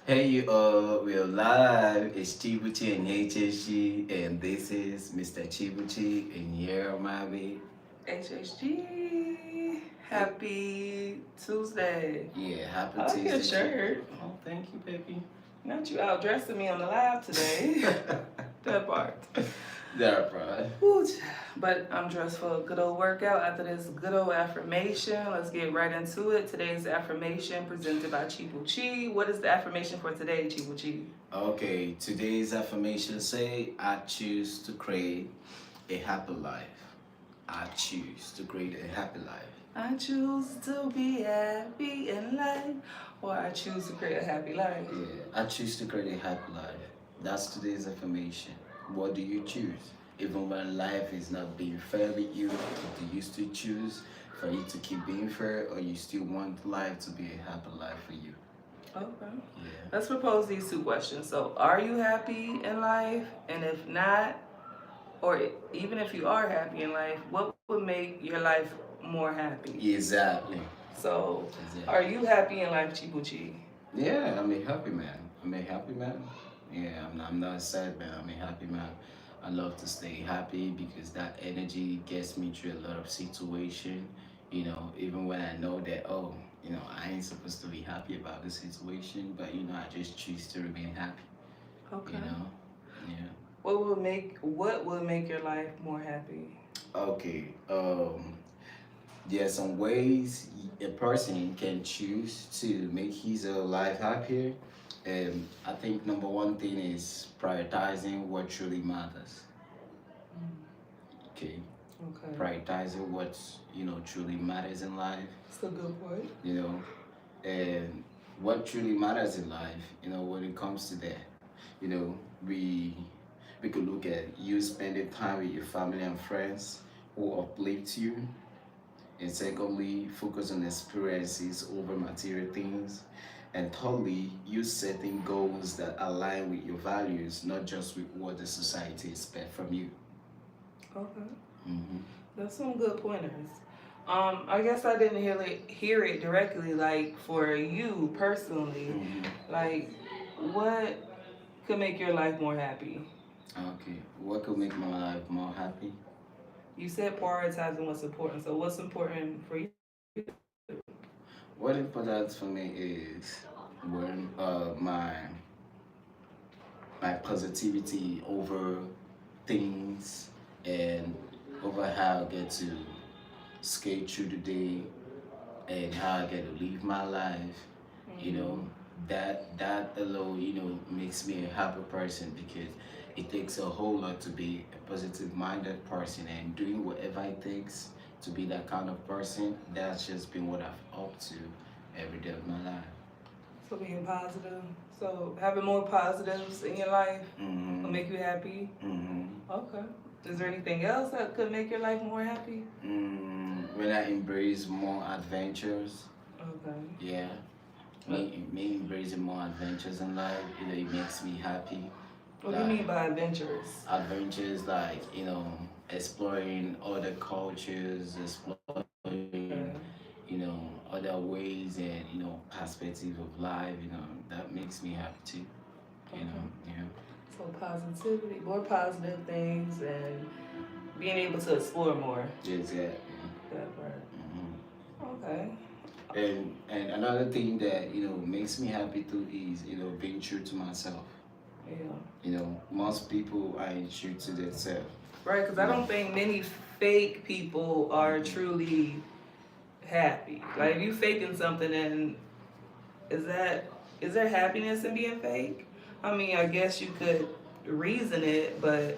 Hey, we're live. It's ChibuchiHHG, and this is Mr. Chibuchi, and here my way. HHG. Happy Tuesday. Yeah, happy I like your Tuesday. shirt. Oh, thank you, baby. Not you out dressing me on the live today. That part. There, bro. Woo. But I'm dressed for a good old workout after this good old affirmation. Let's get right into it. Today's affirmation presented by Chibuchi. What is the affirmation for today, Chibuchi? Okay, today's affirmation say, I choose to create a happy life. I choose to create a happy life. I choose to be happy in life, or I choose to create a happy life. Yeah, I choose to create a happy life. That's today's affirmation. What do you choose? Even when life is not being fair with you, do you still choose for it to keep being fair, or you still want life to be a happy life for you? Okay. Yeah. Let's propose these two questions. So, are you happy in life? And if not, or even if you are happy in life, what would make your life more happy? Exactly. So, are Exactly. you happy in life, Chibuchi? Yeah, I'm a happy man. I'm a happy man. Yeah, I'm not a sad man. I'm a happy man. I love to stay happy because that energy gets me through a lot of situation. Even when I know that, oh, I ain't supposed to be happy about the situation, but I just choose to remain happy. You Okay. know, yeah. What will make your life more happy? Okay. There are some ways a person can choose to make his life happier. I think number one thing is prioritizing what truly matters. Okay, Okay. prioritizing what truly matters in life. That's a good point. You know, and what truly matters in life. When it comes to that, you know, we we could look at you spending time with your family and friends who uplift you, and secondly, focus on experiences over material things. And thirdly, you setting goals that align with your values, not just with what the society expects from you. Okay. Hmm. That's some good pointers. I guess I didn't hear it directly, like for you personally. Hmm. Like, what could make your life more happy? Okay, what could make my life more happy? You said prioritizing what's important. So, what's important for you? What important for me is when my positivity over things and over how I get to skate through the day and how I get to live my life, you know, Mm-hmm. that alone, makes me a happy person because it takes a whole lot to be a positive minded person and doing whatever it takes to be that kind of person. That's just been what I've up to every day of my life. So, being positive. So, having more positives in your life will Mm-hmm. make you happy. Mm-hmm. Okay. Is there anything else that could make your life more happy? When I embrace more adventures, Okay. yeah, What, me embracing more adventures in life, it makes me happy. what do you Like mean by adventures? adventures, like exploring other cultures, exploring Okay. other ways and perspective of life. That makes me happy too. Okay. Yeah. So positivity, more positive things, and being able to explore more. Exactly. That part. Hmm. Okay. And another thing that makes me happy too is being true to myself. Yeah. Most people aren't true to themselves. Right, because I You know. don't think many fake people are truly happy. Like if you faking something, and is that is there happiness in being fake? I mean, I guess you could reason it, but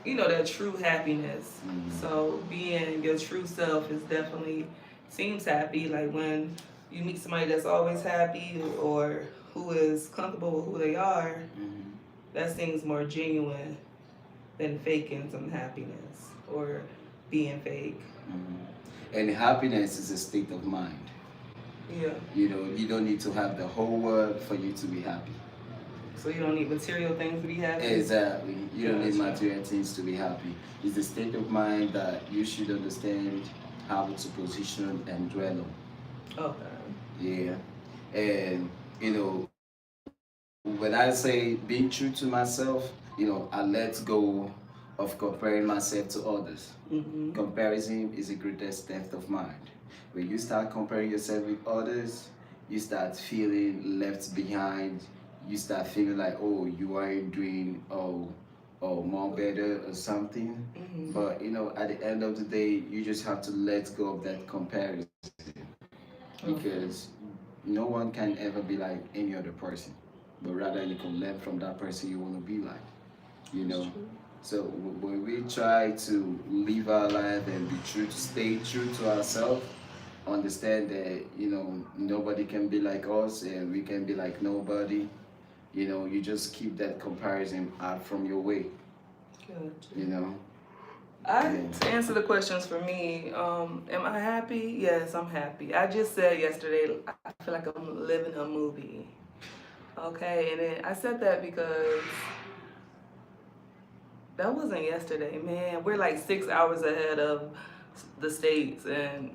that true happiness. Mhm. So being your true self is definitely seems happy. Like when you meet somebody that's always happy or who is comfortable with who they are, Mhm. that seems more genuine than faking some happiness or being fake. Mhm. And happiness is a state of mind. Yeah. You don't need to have the whole world for you to be happy. So you don't need material things to be happy. Exactly. You don't need Gotcha. material things to be happy. It's a state of mind that you should understand how to position and dwell on. Okay. Yeah. And when I say being true to myself, I let go of comparing myself to others. Mm-hmm. Comparison is the greatest theft of mind. When you start comparing yourself with others, you start feeling left behind. You start feeling like, oh, you aren't doing more better or something. Mm-hmm. But at the end of the day, you just have to let go of that comparison because no one can ever be like any other person, but rather you can learn from that person you want to be like. You That's know, true. so when we try to live our life and be true, stay true to ourselves, understand that nobody can be like us and we can be like nobody. You just keep that comparison out from your way. Good. You know, To answer the questions for me, am I happy? Yes, I'm happy. I just said yesterday, I feel like I'm living a movie. Okay, and then I said that because that wasn't yesterday, man. We're like 6 hours ahead of the States, and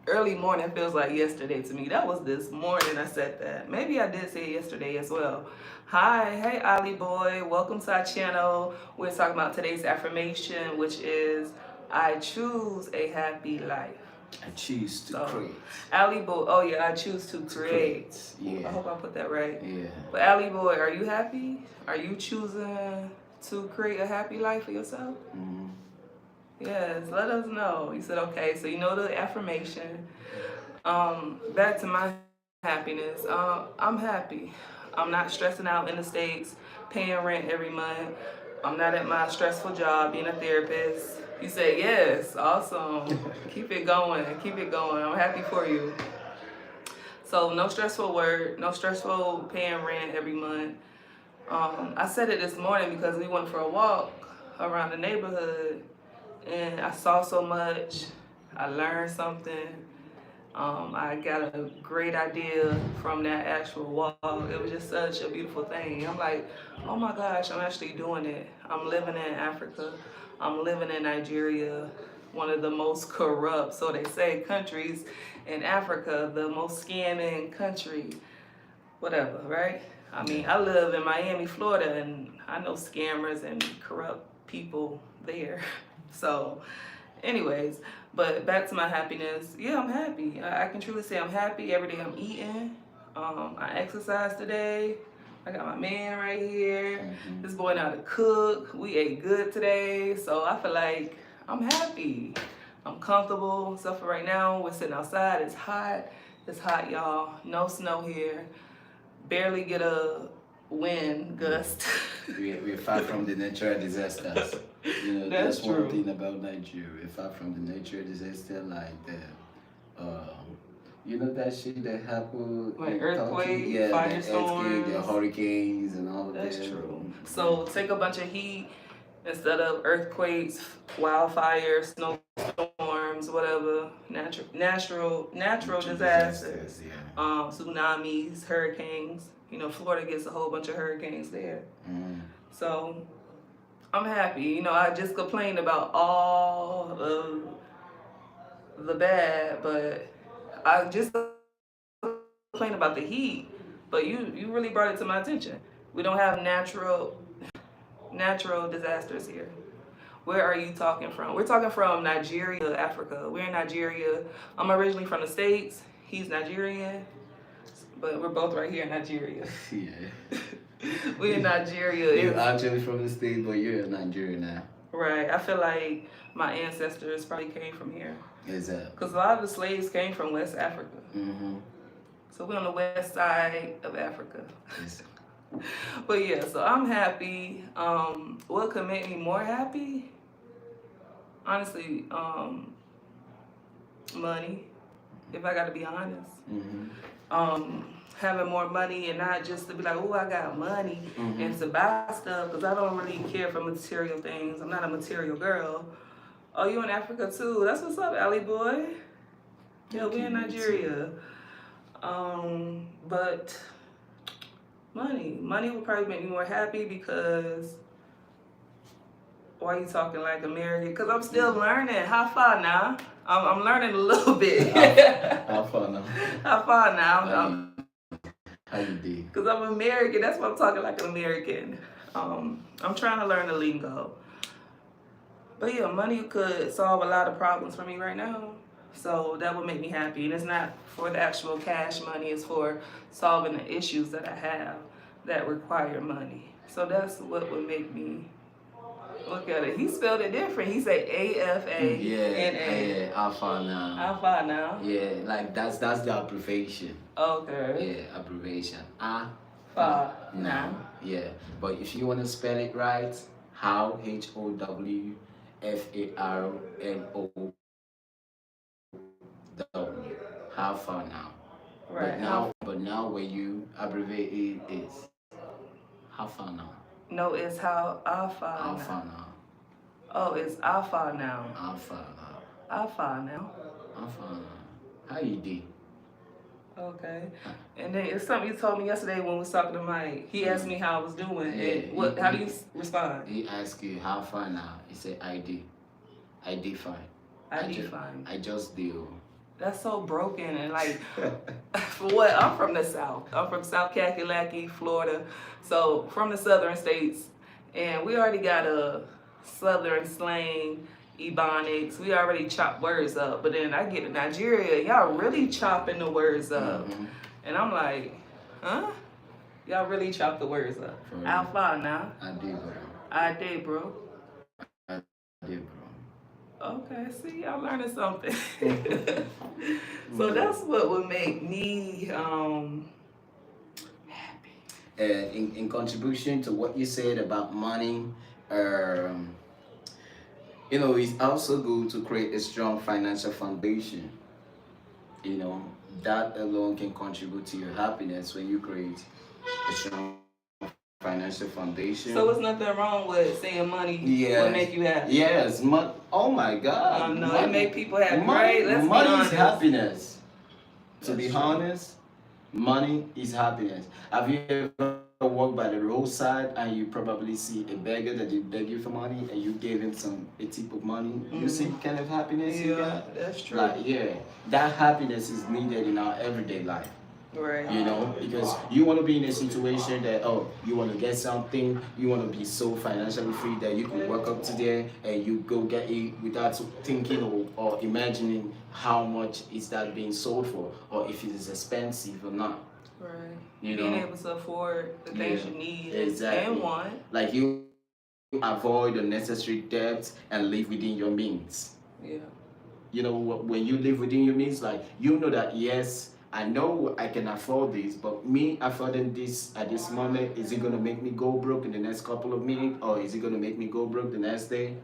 early morning feels like yesterday to me. That was this morning I said that. Maybe I did say it yesterday as well. Hi, hey Ali boy, welcome to our channel. We're talking about today's affirmation, which is I choose a happy life. I choose to So, create. Ali boy, oh yeah, I choose to To create. Yeah. I hope I put that right. Yeah. But Ali boy, are you happy? Are you choosing to create a happy life for yourself? Mm-hmm. Yes, let us know. You said okay, so you know the affirmation. Back to my happiness. I'm happy. I'm not stressing out in the States, paying rent every month. I'm not at my stressful job being a therapist. You said yes, awesome. Keep it going, keep it going. I'm happy for you. So no stressful work, no stressful paying rent every month. I said it this morning because we went for a walk around the neighborhood and I saw so much. I learned something. I got a great idea from that actual walk. It was just such a beautiful thing. I'm like, oh my gosh, I'm actually doing it. I'm living in Africa. I'm living in Nigeria, one of the most corrupt, so they say, countries in Africa, the most scamming country, whatever, right? I mean, I live in Miami, Florida, and I know scammers and corrupt people there. So, anyways, but back to my happiness. Yeah, I'm happy. I can truly say I'm happy. Every day I'm eating. I exercised today. I got my man right here. Mm-hmm. This boy know how to cook. We ate good today. So I feel like I'm happy. I'm comfortable. So for right now, we're sitting outside. It's hot. It's hot, y'all. No snow here. Barely get a wind gust. We're far from the natural disasters. That's One true. thing about Nigeria. We're far from the natural disaster like the, that shit that happened Like in Turkey. earthquake, Yeah, the earthquake, the firestorms. hurricanes, and all of that. That's true. So take a bunch of heat instead of earthquakes, wildfires, snowstorms, whatever, natural disasters, Yeah. tsunamis, hurricanes. Florida gets a whole bunch of hurricanes there. Mm. So I'm happy. I just complained about all of the bad, but I just complained about the heat. But you really brought it to my attention. We don't have natural disasters here. Where are you talking from? We're talking from Nigeria, Africa. We're in Nigeria. I'm originally from the States. He's Nigerian, but we're both right here in Nigeria. Yeah. We're in Nigeria. You're actually from the state, but you're in Nigeria now. Right. I feel like my ancestors probably came from here. Exactly. Because a lot of the slaves came from West Africa. Mm-hmm. So we're on the west side of Africa. Yes. But yeah, so I'm happy. What could make me more happy? Honestly, money, if I gotta be honest. Mm-hmm. Having more money and not just to be like, oh, I got money and to buy stuff, because I don't really care for material things. I'm not a material girl. Oh, you in Africa too? That's what's up, Ali boy. Yeah, we in Nigeria. But money would probably make me more happy because why are you talking like American? Because I'm still learning. How far now? I'm learning a little bit. How far now? How far now? How you did? Because I'm American. That's why I'm talking like an American. I'm trying to learn the lingo. But yeah, money could solve a lot of problems for me right now. So that would make me happy. And it's not for the actual cash money, it's for solving the issues that I have that require money. So that's what would make me look at it. He spelled it different. He said AFA. Yeah, alpha now. Alpha now. Yeah, like that's the abbreviation. Okay. Yeah, abbreviation. Alpha Fa now. Yeah, but if you want to spell it right, how HOWFARNO W. How far now? Right. But now when you abbreviate it, it's how far now? No, it's how alpha. Alpha now. Oh, it's alpha now. Alpha now. Alpha now. Alpha now. How you did? Okay. And then it's something you told me yesterday when we was talking to Mike. He asked me how I was doing. And how do you respond? He asked you how far now. He said I did. I did fine. Fine. I just do. That's so broken and like, for what? I'm from the South. I'm from South Kakalaki, Florida. So from the southern states, and we already got a southern slang, ebonics. We already chop words up. But then I get to Nigeria, y'all really chopping the words up, and I'm like, huh? Y'all really chop the words up. Alpha now. I did, bro. I did, bro. I did, bro. Okay, see, I'm learning something. So that's what would make me happy. In contribution to what you said about money, it's also good to create a strong financial foundation. That alone can contribute to your happiness when you create a strong financial foundation. So there's nothing wrong with saying money will make you happy. Yes, oh my God. No, it make people happy, right? Let's be honest. Money is happiness. To be honest, money is happiness. Have you ever walked by the roadside and you probably see a beggar that did beg you for money and you gave him a tip of money? You see the kind of happiness you got? That's true. That happiness is needed in our everyday life. Right. Because you want to be in a situation that, you want to get something, you want to be so financially free that you can walk up to there and you go get it without thinking or imagining how much is that being sold for or if it is expensive or not. Right. Being able to afford the things you need exactly. and want. Like you avoid unnecessary debts and live within your means. Yeah. When you live within your means, like that yes, I know I can afford this, but me affording this at this moment, is it going to make me go broke in the next couple of minutes or is it going to make me go broke the next day?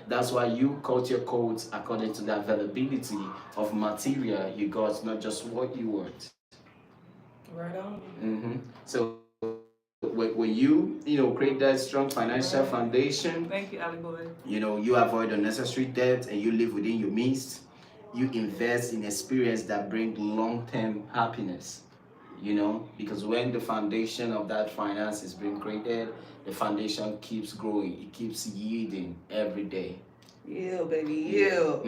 That's why you cut your coats according to the availability of material you got, not just what you want. Right on. So when you create that strong financial foundation, thank you, Ali Boy. You avoid unnecessary debt and you live within your means. You invest in experience that bring long-term happiness, because when the foundation of that finance is being created, the foundation keeps growing, it keeps yielding every day. Yeah, baby, yeah.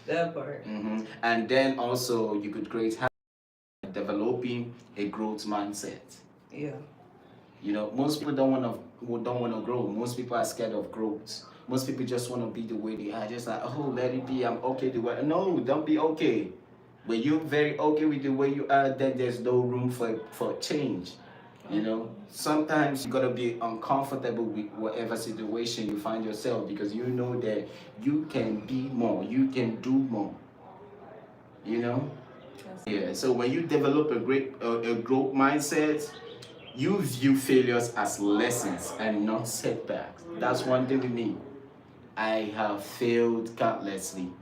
That part. And then also you could create happiness by developing a growth mindset. Yeah. Most people don't want to grow. Most people are scared of growth. Most people just want to be the way they are, just like, let it be, I'm okay the way. No, don't be okay. When you're very okay with the way you are, then there's no room for change. Sometimes you gotta be uncomfortable with whatever situation you find yourself because you know that you can be more, you can do more. Yeah. So when you develop a growth mindset, you view failures as lessons and not setbacks. That's one thing with me. I have failed countlessly.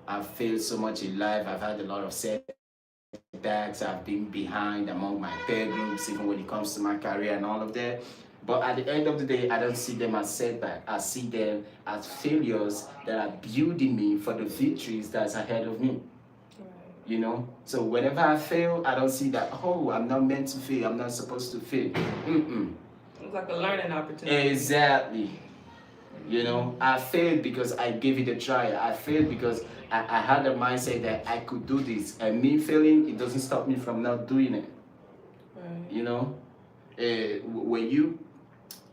I've failed so much in life. I've had a lot of setbacks. I've been behind among my peer groups, even when it comes to my career and all of that. But at the end of the day, I don't see them as setbacks. I see them as failures that are building me for the victories that's ahead of me. So whenever I fail, I don't see that, I'm not meant to fail. I'm not supposed to fail. It's like a learning opportunity. Exactly. I failed because I gave it a try. I failed because I had a mindset that I could do this, and me failing, it doesn't stop me from not doing it. Right. You know, when you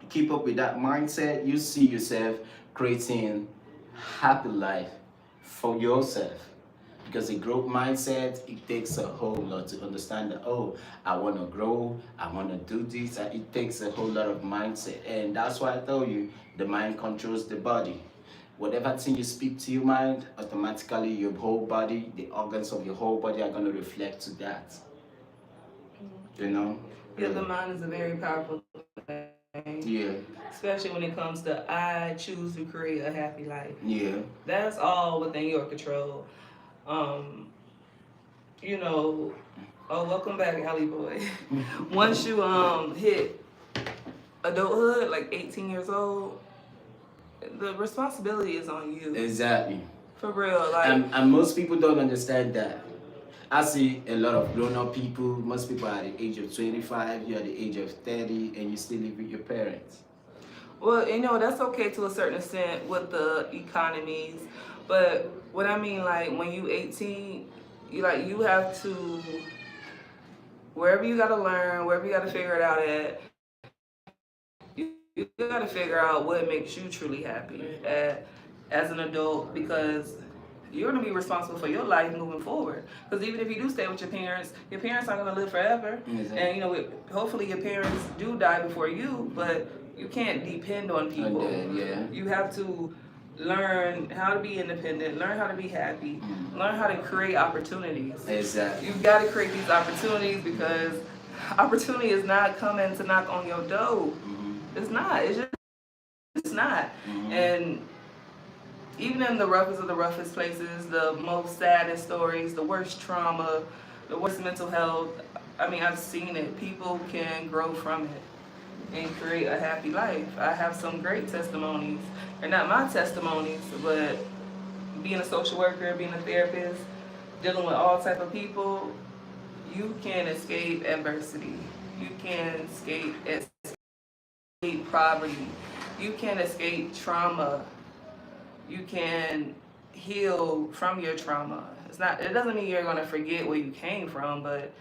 keep up with that mindset, you see yourself creating happy life for yourself. Because a growth mindset, it takes a whole lot to understand that, oh, I want to grow, I want to do this. It takes a whole lot of mindset. And that's why I tell you, the mind controls the body. Whatever thing you speak to your mind, automatically your whole body, the organs of your whole body are going to reflect to that. You know? Yeah, the mind is a very powerful thing. Yeah. Especially when it comes to I choose to create a happy life. Yeah. That's all within your control. Um, you know, oh, welcome back, Holly Boy. Once you hit adulthood, like 18 years old, the responsibility is on you. Exactly. For real, like. And most people don't understand that. I see a lot of grown-up people. Most people are at the age of 25. You're at the age of 30, and you still live with your parents. Well, you know, that's okay to a certain extent with the economies, but what I mean, like, when you 18, you have to, wherever you gotta learn, wherever you gotta figure it out at, you gotta figure out what makes you truly happy as an adult, because you're gonna be responsible for your life moving forward. Because even if you do stay with your parents aren't gonna live forever. Exactly. And you know, hopefully your parents do die before you, but you can't depend on people. Yeah. You have to learn how to be independent, learn how to be happy, learn how to create opportunities. Exactly. You've got to create these opportunities, because opportunity is not coming to knock on your door. It's not. It's not. And even in the roughest of the roughest places, the most saddest stories, the worst trauma, the worst mental health, I mean, I've seen it. People can grow from it and create a happy life. I have some great testimonies. They're not my testimonies, but being a social worker, being a therapist, dealing with all type of people, you can escape adversity. You can escape poverty. You can escape trauma. You can heal from your trauma. It doesn't mean you're gonna forget where you came from, but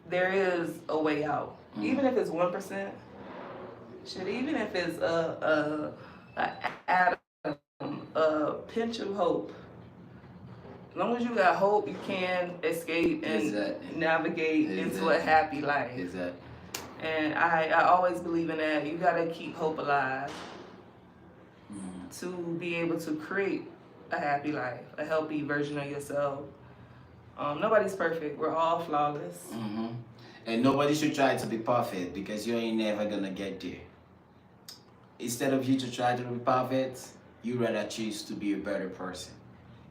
there is a way out. Even if it's 1%, even if it's a atom, a pinch of hope. As long as you got hope, you can escape and navigate into a happy life. Exactly. And I always believe in that. You gotta keep hope alive to be able to create a happy life, a healthy version of yourself. Nobody's perfect. We're all flawless. And nobody should try to be perfect, because you ain't never gonna get there. Instead of you to try to be perfect, you rather choose to be a better person.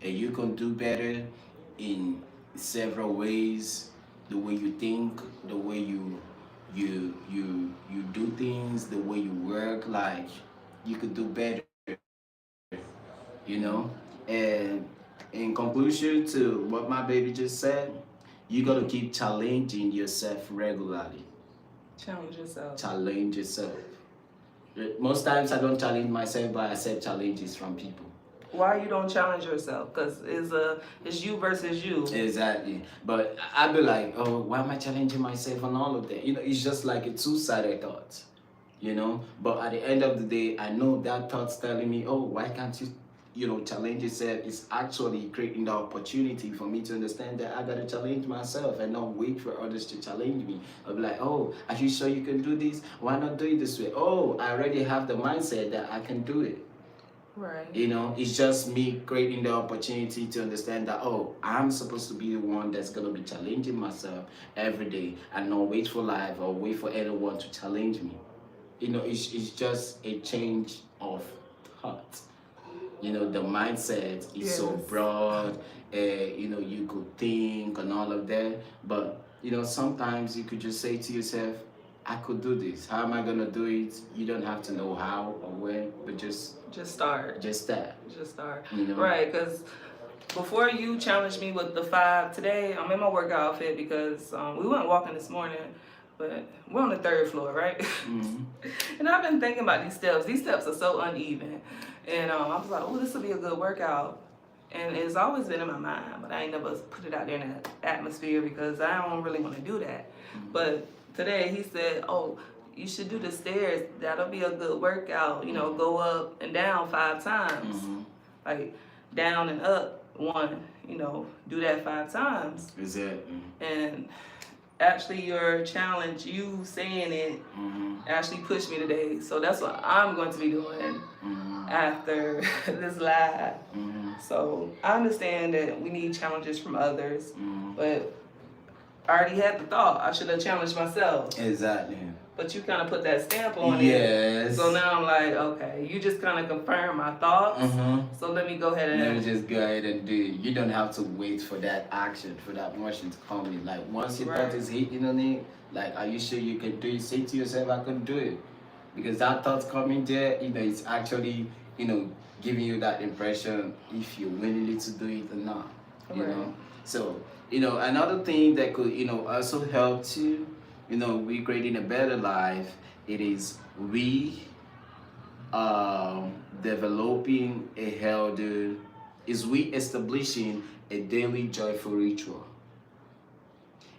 And you can do better in several ways. The way you think, the way you do things, the way you work, like you could do better. You know? And in conclusion to what my baby just said, you gotta keep challenging yourself regularly. Challenge yourself. Challenge yourself. Most times I don't challenge myself, but I accept challenges from people. Why you don't challenge yourself? Because it's you versus you. Exactly. But I'd be like, oh, why am I challenging myself on all of that? You know, it's just like a two-sided thought. You know? But at the end of the day, I know that thought's telling me, oh, why can't you challenge yourself? Is actually creating the opportunity for me to understand that I gotta challenge myself and not wait for others to challenge me. I'll be like, oh, are you sure you can do this? Why not do it this way? Oh, I already have the mindset that I can do it. Right. You know, it's just me creating the opportunity to understand that, oh, I'm supposed to be the one that's going to be challenging myself every day and not wait for life or wait for anyone to challenge me. You know, it's just a change of thought. You know, the mindset is so broad, you know, you could think and all of that. But, you know, sometimes you could just say to yourself, I could do this. How am I gonna do it? You don't have to know how or when, but just start. Just start. Just start. You know? Right, because before you challenged me with the 5 today, I'm in my workout outfit because we went walking this morning, but we're on the 3rd floor, right? And I've been thinking about these steps. These steps are so uneven, and I was like, oh, this will be a good workout. And it's always been in my mind, but I ain't never put it out there in the atmosphere because I don't really want to do that. But today he said, "Oh, you should do the stairs. That'll be a good workout. You know, go up and down 5 times, like down and up 1. You know, do that 5 times." Exactly. And actually, your challenge, you saying it, actually pushed me today. So that's what I'm going to be doing after this live. So I understand that we need challenges from others, but I already had the thought. I should have challenged myself. Exactly. But you kind of put that stamp on Yes. it. So now I'm like, okay, you just kind of confirm my thoughts. So let me go ahead and... Let me just go ahead and do it. You don't have to wait for that action, for that motion to come in. Like, once your thought is hitting on it, like, are you sure you can do it? Say to yourself, I can do it. Because that thought's coming there, you know, it's actually, you know, giving you that impression if you're willing to do it or not, you know. So, you know, another thing that could, you know, also help to, you know, we creating a better life, it is we developing a healthy, is we establishing a daily joyful ritual.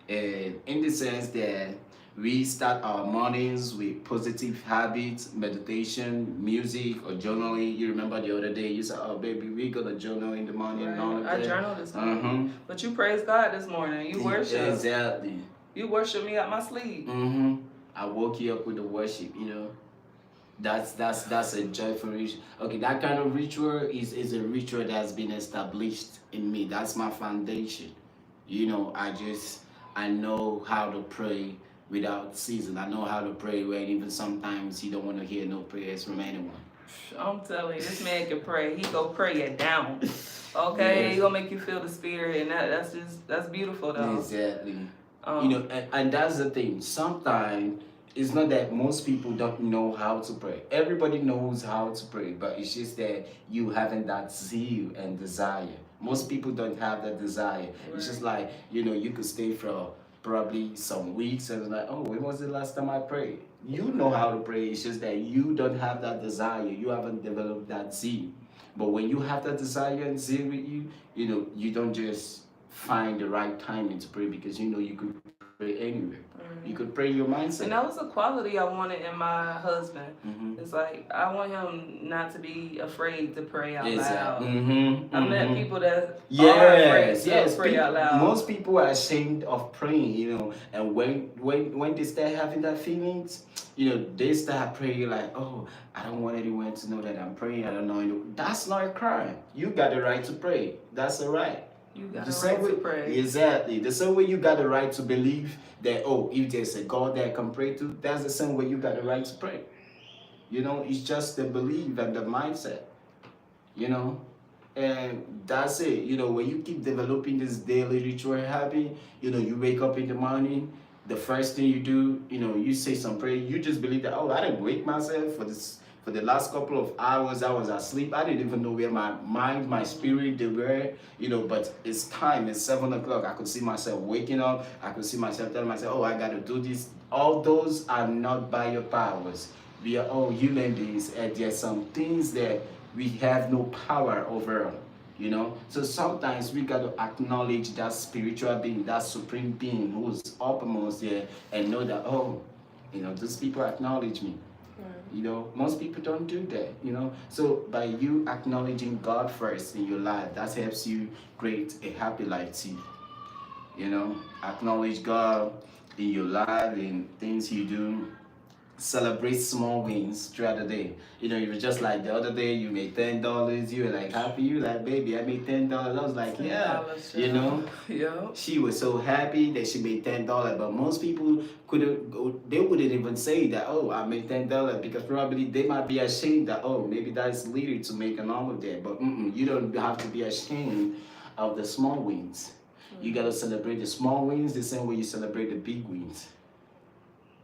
And in the sense that we start our mornings with positive habits, meditation, music, or journaling. You remember the other day you said, "Oh, baby, we're gonna journal in the morning." And all of that. I journaled this morning. But you praise God this morning. You worship. Exactly. You worship me out my sleep. I woke you up with the worship, you know. That's a joyful ritual. Okay, that kind of ritual is a ritual that's been established in me. That's my foundation. You know, I know how to pray without ceasing. I know how to pray when even sometimes you don't want to hear no prayers from anyone. I'm telling you, this man can pray. He go pray it down. Okay, yes. He gonna make you feel the spirit, and that's beautiful though. Exactly. You know, and that's the thing. Sometimes it's not that most people don't know how to pray. Everybody knows how to pray, but it's just that you having that zeal and desire. Most people don't have that desire. Right. It's just like, you know, you could stay for probably some weeks and it's like, oh, when was the last time I prayed? You know how to pray. It's just that you don't have that desire. You haven't developed that zeal. But when you have that desire and zeal with you, you know, you don't just find the right timing to pray because you know you could pray anywhere. You could pray your mindset. And that was a quality I wanted in my husband. It's like, I want him not to be afraid to pray out loud. I met people that are afraid to pray out loud. Most people are ashamed of praying, you know, and when they start having that feelings, you know, they start praying like, oh, I don't want anyone to know that I'm praying. I don't know. That's not a crime. You got the right to pray. That's a right. You got the right to pray. Exactly. The same way you got the right to believe that, oh, if there's a God that I can pray to, that's the same way you got the right to pray. You know, it's just the belief and the mindset, you know, and that's it. You know, when you keep developing this daily ritual habit, you know, you wake up in the morning, the first thing you do, you know, you say some prayer, you just believe that, oh, I didn't wake myself for the last couple of hours. I was asleep. I didn't even know where my mind, my spirit, they were, you know, but it's time. It's 7 o'clock. I could see myself waking up. I could see myself telling myself, oh, I got to do this. All those are not by your powers. We are all human beings, and there's some things that we have no power over, you know. So sometimes we got to acknowledge that spiritual being, that supreme being who's uppermost there, and know that, oh, you know, those people acknowledge me. You know, most people don't do that, you know. So by you acknowledging God first in your life, that helps you create a happy life too. You know, acknowledge God in your life, in things you do. Celebrate small wins throughout the day. You know, you were just like the other day, you made $10. You were like happy. You were like, baby, I made $10. I was like, yeah, you know. Yeah. She was so happy that she made $10. But most people they wouldn't even say that, oh, I made $10, because probably they might be ashamed that, oh, maybe that's leader to make an all of that. But you don't have to be ashamed of the small wins. You gotta celebrate the small wins the same way you celebrate the big wins.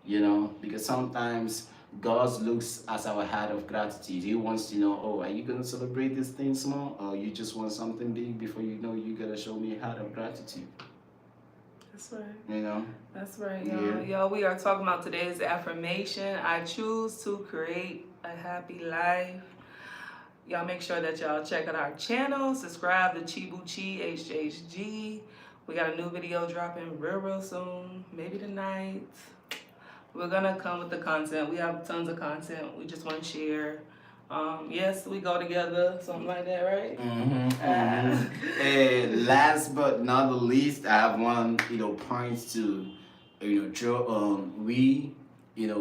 You know, because sometimes God looks at our heart of gratitude. He wants to know, oh, are you going to celebrate this thing small, or you just want something big before you know you got to show me a heart of gratitude? That's right. You know? That's right, y'all. Y'all, we are talking about today's affirmation. I choose to create a happy life. Y'all make sure that y'all check out our channel, subscribe to ChibuchiHHG. We got a new video dropping real soon, maybe tonight. We're gonna come with the content. We have tons of content. We just want to share. Yes, we go together, something like that, right? And last but not the least, I have one, point to, draw on. We,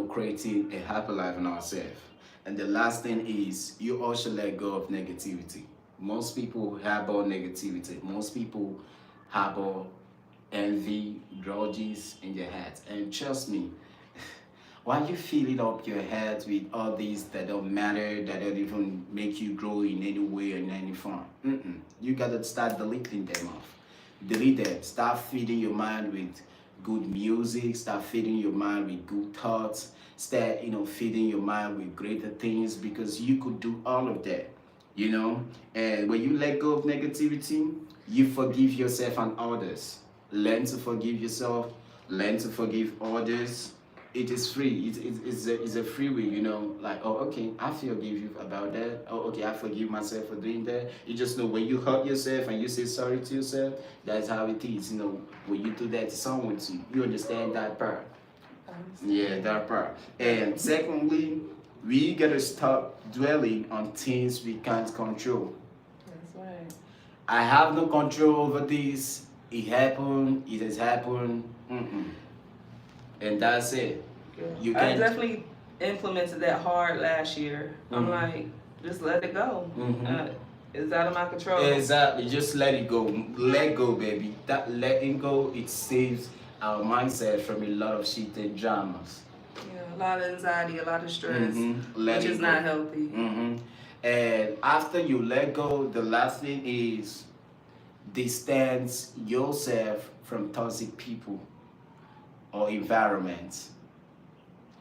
creating a happy life in ourselves. And the last thing is, you also let go of negativity. Most people harbor negativity. Most people harbor envy, grudges in their heads. And trust me, why you filling up your head with all these that don't matter, that don't even make you grow in any way or in any form? You gotta start deleting them off. Delete them. Start feeding your mind with good music. Start feeding your mind with good thoughts. Start, feeding your mind with greater things, because you could do all of that. And when you let go of negativity, you forgive yourself and others. Learn to forgive yourself. Learn to forgive others. It is free. It's a free will, like, oh, okay, I forgive you about that. Oh, okay, I forgive myself for doing that. You just know when you hurt yourself and you say sorry to yourself, that's how it is. When you do that to someone too, you understand that part. Yeah, that part. And secondly, we gotta stop dwelling on things we can't control. That's right. I have no control over this. It happened. It has happened. And that's it. Yeah. You I can't. definitely implemented that hard last year. I'm like, just let it go. It's out of my control. Exactly. Just let it go. Let go, baby. That letting go, it saves our mindset from a lot of shit and dramas. Yeah, a lot of anxiety, a lot of stress, which is go. not healthy. And after you let go, the last thing is distance yourself from toxic people or environments.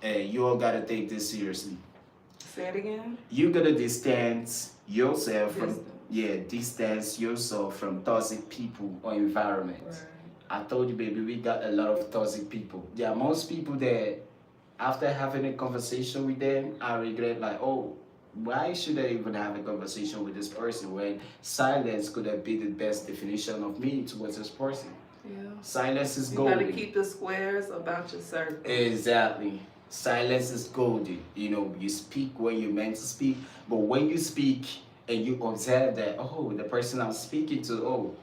And you all gotta take this seriously. Say it again. You gotta distance yourself distance yourself from toxic people or environments. Right. I told you, baby, we got a lot of toxic people. There are most people that after having a conversation with them, I regret, like, oh, why should I even have a conversation with this person when silence could have been the best definition of me towards this person? Yeah. Silence is You golden. gotta keep the squares about your circle. Exactly. Silence is golden. You speak when you're meant to speak, but when you speak and you observe that, oh, the person I'm speaking to, oh,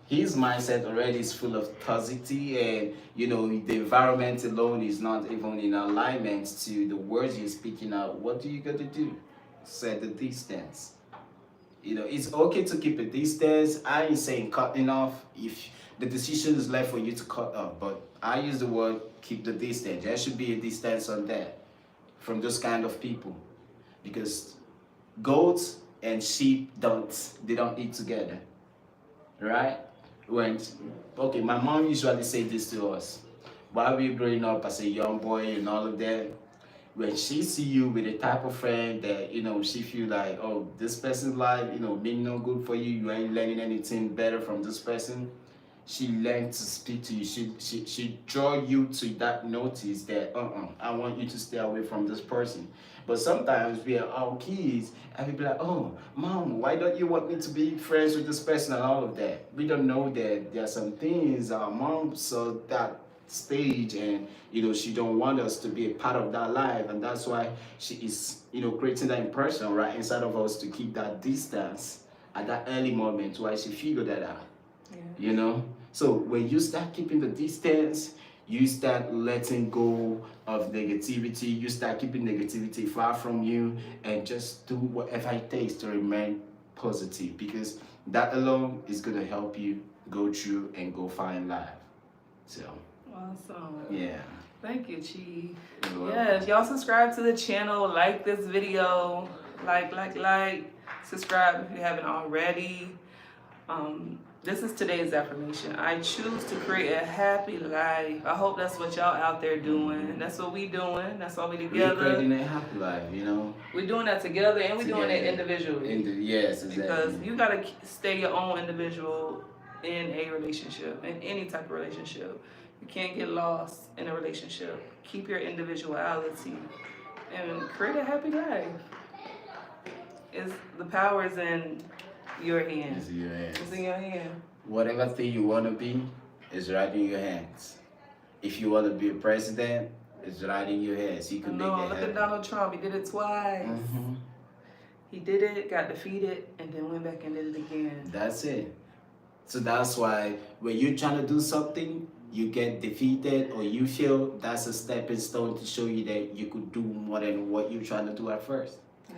his mindset already is full of toxicity, and the environment alone is not even in alignment to the words you're speaking out. What do you got to do? Set the distance. It's okay to keep a distance. I ain't saying cutting off. If the decision is left for you to cut off, but I use the word keep the distance. There should be a distance on that from those kind of people, because goats and sheep they don't eat together, right? My mom usually say this to us while we were growing up as a young boy and all of that. When she see you with a type of friend that she feel like, oh, this person's life mean no good for you, you ain't learning anything better from this person, she learned to speak to you. She draw you to that notice that I want you to stay away from this person. But sometimes we are our kids and we be like, oh, mom, why don't you want me to be friends with this person and all of that? We don't know that there are some things our mom saw that stage, and she don't want us to be a part of that life, and that's why she is creating that impression right inside of us to keep that distance at that early moment while she figured that out. So when you start keeping the distance, you start letting go of negativity, you start keeping negativity far from you, and just do whatever it takes to remain positive, because that alone is going to help you go through and go far in life. So awesome. Yeah. Thank you, Chi. Yes, y'all subscribe to the channel, like this video, like, subscribe if you haven't already. This is today's affirmation. I choose to create a happy life. I hope that's what y'all out there doing. That's what we doing. That's why we together. We're creating a happy life, We're doing that together, and we're doing it individually. Yes, exactly. Because you gotta stay your own individual in a relationship, in any type of relationship. You can't get lost in a relationship. Keep your individuality and create a happy life. It's the power is in your hand. It's in your hands. It's in your hand. Whatever thing you want to be is right in your hands. If you want to be a president, it's right in your hands. You can make No, it look happen. at Donald Trump. He did it twice. Mhm. He did it, got defeated, and then went back and did it again. That's it. So that's why when you're trying to do something, you get defeated or you feel that's a stepping stone to show you that you could do more than what you're trying to do at first. Yeah.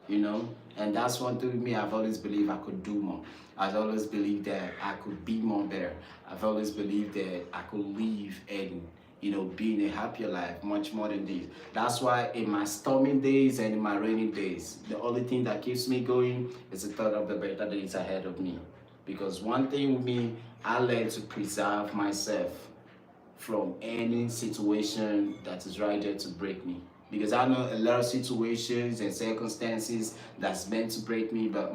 You know? And that's one thing with me. I've always believed I could do more. I've always believed that I could be more better. I've always believed that I could live and, you know, be in a happier life much more than this. That's why in my stormy days and in my rainy days, the only thing that keeps me going is the thought of the better days ahead of me. Because one thing with me, I learned to preserve myself from any situation that is right there to break me. Because I know a lot of situations and circumstances that's meant to break me, but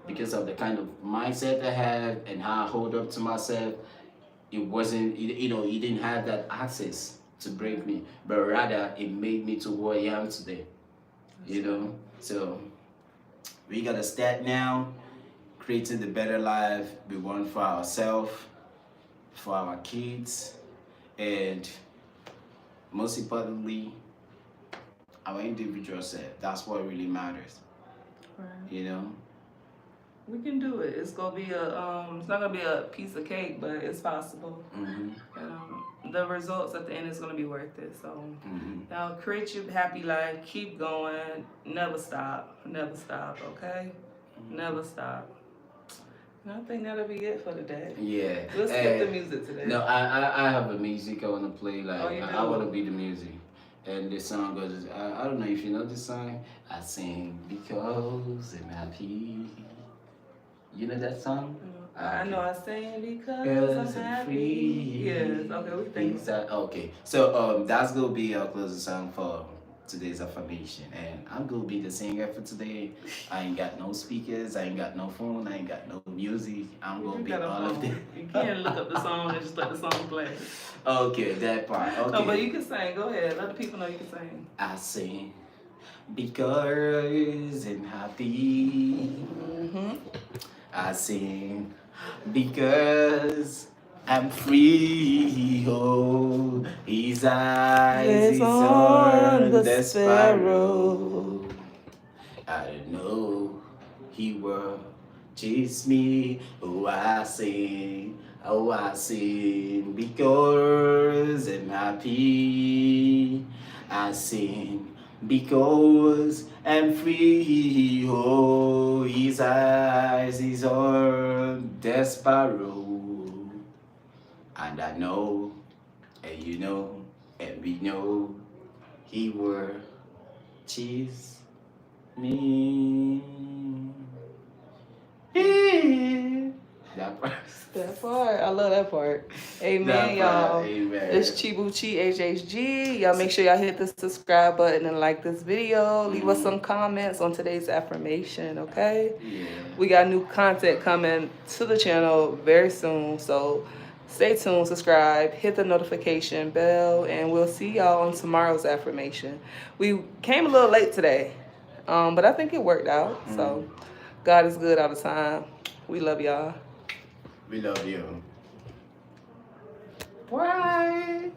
because of the kind of mindset I have and how I hold up to myself, it wasn't, you know, it didn't have that access to break me, but rather it made me to who I am today, you know? So we gotta start now, creating the better life we want for ourselves, for our kids, and most importantly, our individual self. That's what really matters, Right. you know? We can do it. It's gonna be it's not gonna be a piece of cake, but it's possible. Mm-hmm. The results at the end is gonna be worth it. So Mm-hmm. now create your happy life. Keep going. Never stop. Never stop. Okay. Never stop. And I think that'll be it for today. Yeah. We'll skip the music today. No, I have a music I want to play. Like Oh, you I do? want to be the music, and the song goes. I don't know if you know this song. I sing because I'm happy. You know that song? I know I sing because Because I'm I'm happy. free. Yes. Okay. We think. Okay. So that's gonna be our closing song for today's affirmation, and I'm gonna be the singer for today. I ain't got no speakers, I ain't got no phone, I ain't got no music. I'm gonna be all of them. You can't look up the song and just let the song play. Okay, that part. Okay. No, but you can sing. Go ahead. Let the people know you can sing. I sing because I'm happy. I sing because I'm free. Oh, his eyes is on the sparrow. I don't know he will chase me. Oh, I sing. Oh, I sing because I'm happy. I sing because I'm free. Oh, his eyes is on the sparrow. And I know, and you know, and we know, he will chase me. That part. That part. I love that part. Amen, That part, y'all. amen. It's ChibuchiHHG. Y'all make sure y'all hit the subscribe button and like this video. Leave us some comments on today's affirmation, okay? Yeah. We got new content coming to the channel very soon, so stay tuned, subscribe, hit the notification bell, and we'll see y'all on tomorrow's affirmation. We came a little late today, but I think it worked out. So God is good all the time. We love y'all. We love you. Right.